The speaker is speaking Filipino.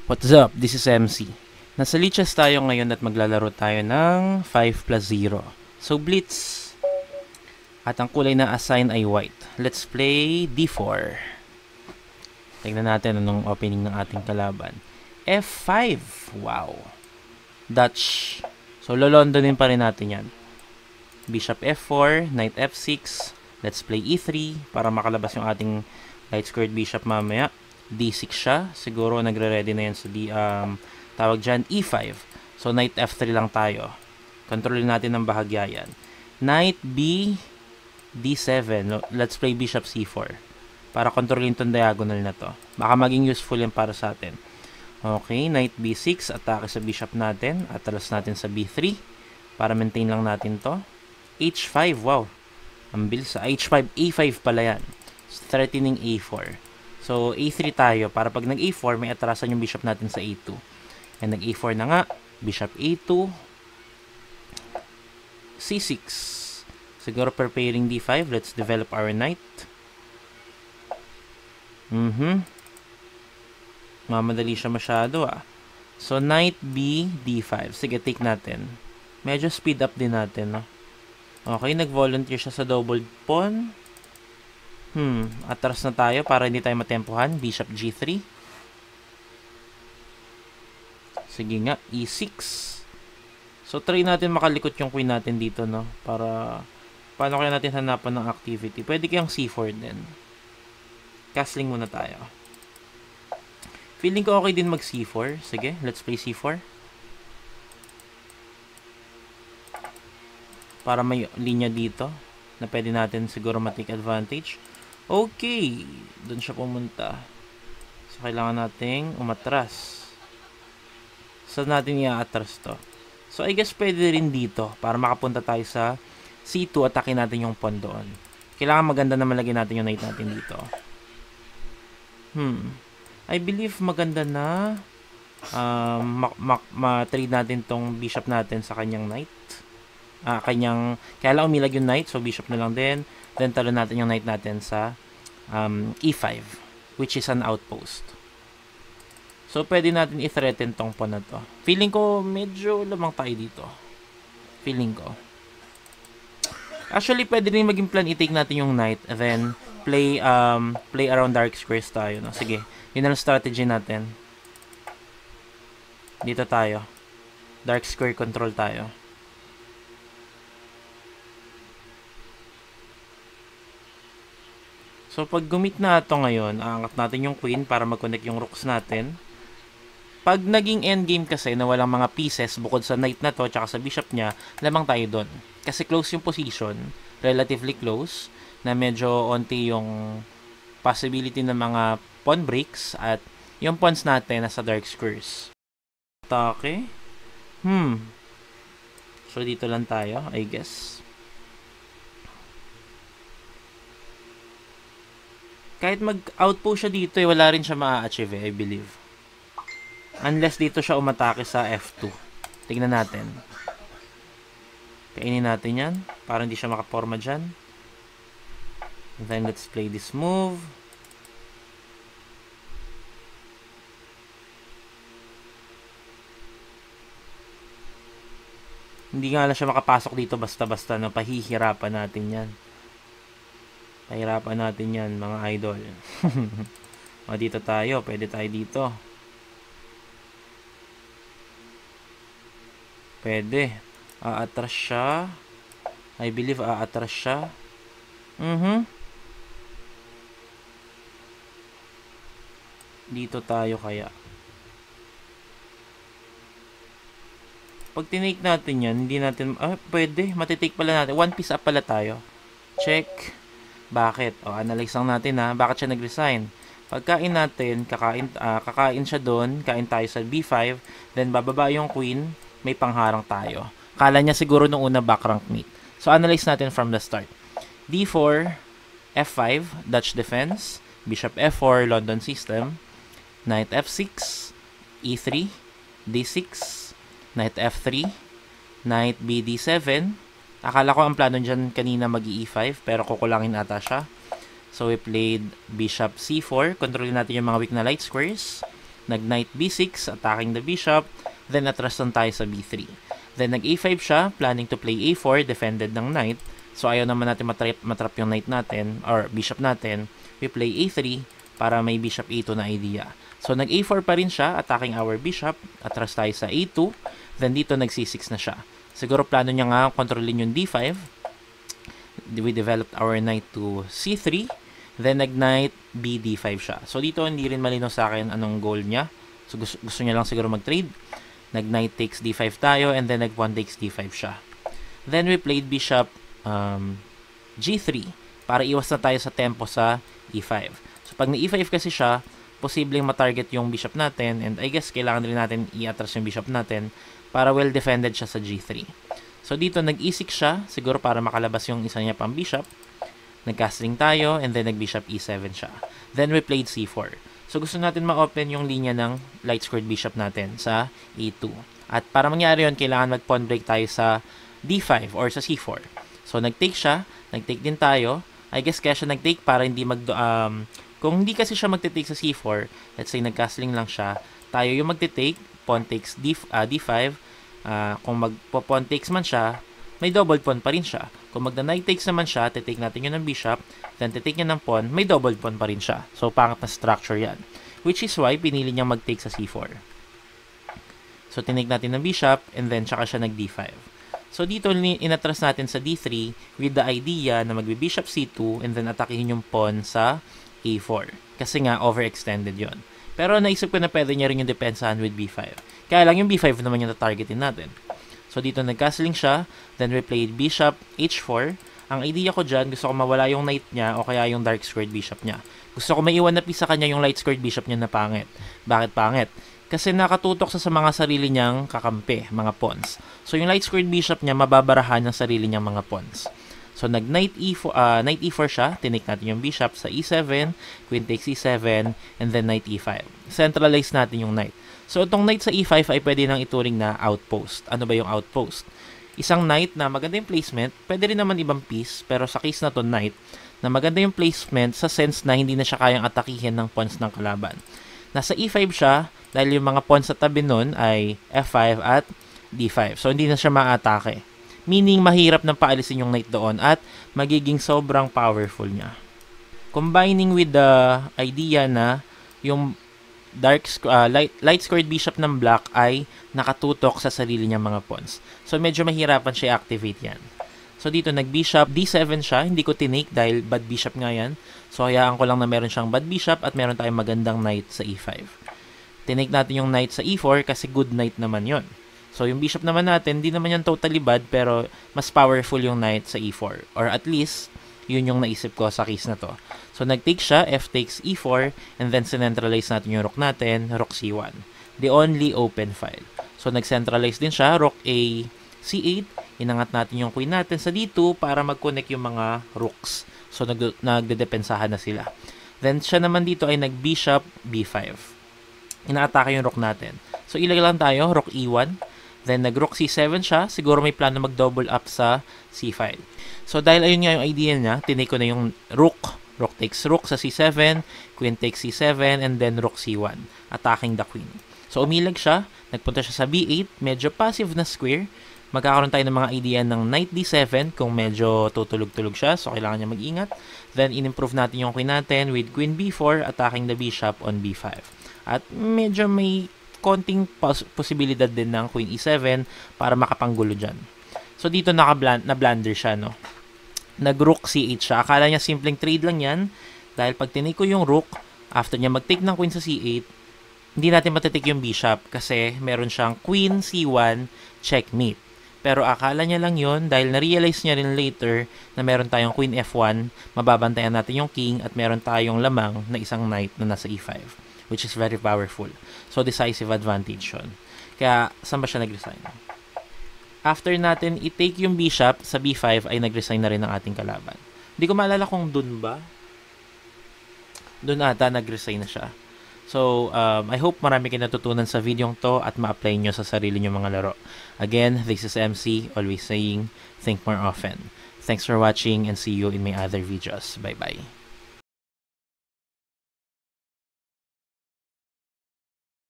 What's up? This is MC. Nasa Lichess tayo ngayon at maglalaro tayo ng 5+0. So, Blitz. At ang kulay na assign ay white. Let's play D4. Tignan natin anong opening ng ating kalaban. F5. Wow. Dutch. So, lolondonin pa rin natin yan. Bishop F4, Knight F6. Let's play E3 para makalabas yung ating light-squared bishop mamaya. D6 siya. Siguro nagre-ready na yan sa tawag dyan, E5. So, Knight F3 lang tayo. Kontrolin natin ng bahagya yan. Knight B, D7. Let's play Bishop C4. Para kontrolin tong diagonal na to. Baka maging useful yan para sa atin. Okay, Knight B6. Atake sa bishop natin. Atalas natin sa B3. Para maintain lang natin to. H5, wow. Ang bilis sa H5, A5 pala yan. Threatening A4. So, A3 tayo para pag nag-A4, may atrasan yung bishop natin sa A2. And nag-A4 na nga. Bishop A2. C6. Siguro preparing D5. Let's develop our knight. Mamadali siya masyado So, Knight B, D5. Sige, take natin. Medyo speed up din natin, no? Okay, nag-volunteer siya sa double pawn. Atras na tayo para hindi tayo matempuhan. Bishop G3. Sige nga, E6. So, try natin makalikot yung queen natin dito, no? Para, paano kaya natin hanapan ng activity? Pwede kayang C4 din. Castling muna tayo. Feeling ko okay din mag C4. Sige, let's play C4. Para may linya dito na pwede natin siguro ma-take advantage. Okay, doon siya pumunta. So, kailangan nating umatras. Saan natin i-atras to? So, I guess pwede rin dito para makapunta tayo sa C2. Atake natin yung pawn doon. Kailangan maganda na malagay natin yung knight natin dito. I believe maganda na ma-trade natin tong bishop natin sa kanyang knight. Kaya lang umilag yung knight, so bishop na lang din. Then talo natin yung knight natin sa E5, which is an outpost. So, pwede natin i-threaten tong pawn na to. Feeling ko, medyo lamang tayo dito. Feeling ko. Actually, pwede rin maging plan, i-take natin yung knight, then play around dark squares tayo. No? Sige, yun ang strategy natin. Dito tayo. Dark square control tayo. So, pag gumit na ito ngayon, aangat natin yung queen para mag-connect yung rooks natin. Pag naging endgame kasi na walang mga pieces bukod sa knight na to, tsaka sa bishop niya, lamang tayo doon. Kasi close yung position, relatively close, na medyo onti yung possibility ng mga pawn breaks at yung pawns natin nasa dark squares. Atake. So, dito lang tayo, I guess. Kahit mag-outpost siya dito, wala rin siya ma-achieve, I believe. Unless dito siya umatake sa F2. Tignan natin. Kainin natin yan, para hindi siya makaporma dyan. Then, let's play this move. Hindi nga lang siya makapasok dito basta-basta, no? Pahihirapan natin yan. Pahirapan natin yan, mga idol. O, dito tayo. Pwede tayo dito. Pwede. Aatras siya. I believe aatras siya. Dito tayo kaya. Pag tinake natin yan, hindi natin... pwede. Matitake pala natin. One piece up pala tayo. Check. Bakit? Analyze lang natin bakit siya nag-resign. Pagkain natin, kakain siya doon, kain tayo sa B5, then bababa yung queen, may pangharang tayo. Kala niya siguro nung una back rank mate. So, analyze natin from the start. D4, F5, Dutch defense, Bishop F4, London system, Knight F6, E3, D6, Knight F3, Knight B, D7. Akala ko ang plano dyan kanina mag-E5, pero kukulangin ata siya. So, we played Bishop C4. Kontrolin natin yung mga weak na light squares. Nag-knight b6, attacking the bishop. Then atras lang tayo sa b3. Then nag-a5 siya, planning to play a4, defended ng knight. So ayaw naman natin matrap yung knight natin, or bishop natin. We play a3 para may bishop a2 na idea. So nag-a4 pa rin siya, attacking our bishop. Atras tayo sa a2. Then dito nag-c6 na siya. Siguro plano niya nga kontrolin yung d5. We developed our knight to c3. Then nag-knight bd5 siya. So dito hindi rin malinaw sa akin anong goal niya. So gusto niya lang siguro mag-trade. Nag-knight takes d5 tayo, and then nag-pawn takes d5 siya. Then we played bishop g3 para iwas na tayo sa tempo sa e5. So pag na-e5 kasi siya, posibleng matarget yung bishop natin, and I guess kailangan rin natin i-atras yung bishop natin para well defended siya sa g3. So dito nag-e6 siya, siguro para makalabas yung isa niya pang bishop. Nag-castling tayo, and then nag-bishop e7 siya. Then we played c4. So gusto natin ma-open yung linya ng light-squared bishop natin sa a2. At para mangyari yun, kailangan mag-pawn break tayo sa d5 or sa c4. So nag-take siya, nag-take din tayo. I guess kaya siya nag-take para hindi kung hindi kasi siya magte-take sa c4, let's say nag-castling lang siya, tayo yung magte-take, pawn takes d5. Kung magpo-pawn takes man siya, may double pawn pa rin siya. Kung magna-knight takes naman siya, titake natin yun ng bishop, then titake niya ng pawn, may double pawn pa rin siya. So, pangat na structure yan. Which is why, pinili niyang mag-take sa c4. So, tinake natin ng bishop, and then tsaka siya nag-d5. So, dito inatras natin sa d3 with the idea na magbe-bishop c2, and then atakihin yung pawn sa a4. Kasi nga, overextended yon. Pero naisip ko na pwede niya rin yung depensahan with b5. Kaya lang yung b5 naman yung targetin natin. So, dito nag-castling siya. Then, we played bishop h4. Ang idea ko dyan, gusto ko mawala yung knight niya o kaya yung dark squared bishop niya. Gusto ko maiwan na piece sa kanya yung light squared bishop niya na pangit. Bakit pangit? Kasi nakatutok sa mga sarili niyang kakampi, mga pawns. So, yung light squared bishop niya, mababarahan ng sarili niyang mga pawns. So, nag-knight e4 siya. Tinake natin yung bishop sa e7, queen takes e7, and then knight e5. Centralize natin yung knight. So, itong knight sa e5 ay pwede nang ituring na outpost. Ano ba yung outpost? Isang knight na maganda yung placement, pwede rin naman ibang piece, pero sa case na to knight, na maganda yung placement sa sense na hindi na siya kayang atakihin ng pawns ng kalaban. Nasa e5 siya, dahil yung mga pawns sa tabi nun ay f5 at d5. So, hindi na siya maatake. Meaning, mahirap nang paalisin yung knight doon at magiging sobrang powerful niya. Combining with the idea na yung light squared bishop ng black ay nakatutok sa sarili niyang mga pawns. So, medyo mahirapan siya i-activate yan. So, dito nag-bishop, d7 siya. Hindi ko tinake dahil bad bishop nga yan. So, hayaan ko lang na meron siyang bad bishop at meron tayong magandang knight sa e5. Tinake natin yung knight sa e4 kasi good knight naman yon. So, yung bishop naman natin, hindi naman yan totally bad pero mas powerful yung knight sa e4. Or at least, yun yung naisip ko sa case na to. So, nag-take siya, f takes e4, and then sinentralize natin yung rook natin, rook c1. The only open file. So, nag-centralize din siya, rook a c8, inangat natin yung queen natin sa d2 para mag-connect yung mga rooks. So, nagdedepensahan na sila. Then, siya naman dito ay nag-bishop b5. Inaatake yung rook natin. So, ilagay lang tayo, rook e1. Then, nag-rook c7 siya. Siguro may plano mag-double up sa c5. So, dahil ayun nga yung idea niya, tinake ko na yung rook. Rook takes rook sa c7, queen takes c7, and then rook c1. Attacking the queen. So, umilag siya. Nagpunta siya sa b8. Medyo passive na square. Magkakaroon tayo ng mga idea ng knight d7 kung medyo tutulog-tulog siya. So, kailangan niya mag-ingat. Then, in-improve natin yung queen natin with queen b4, attacking the bishop on b5. At medyo may konting posibilidad din ng queen e7 para makapanggulo dyan. So, dito na-blunder siya, no? Nag-rook c8 siya. Akala niya simpleng trade lang yan. Dahil pag tinake ko yung rook, after niya mag-take ng queen sa c8, hindi natin matitake yung bishop kasi meron siyang queen c1 checkmate. Pero akala niya lang yon dahil na-realize niya rin later na meron tayong queen f1, mababantayan natin yung king at meron tayong lamang na isang knight na nasa e5, which is very powerful. So, decisive advantage yun. Kaya, saan ba siya nag-resign? After natin i-take yung bishop sa b5 ay nag-resign na rin ang ating kalaban. Hindi ko maalala kung dun ba. Dun ata nag-resign na siya. So, I hope marami kayo natutunan sa video to at ma-apply nyo sa sarili nyo mga laro. Again, this is MC, always saying, think more often. Thanks for watching and see you in my other videos. Bye-bye.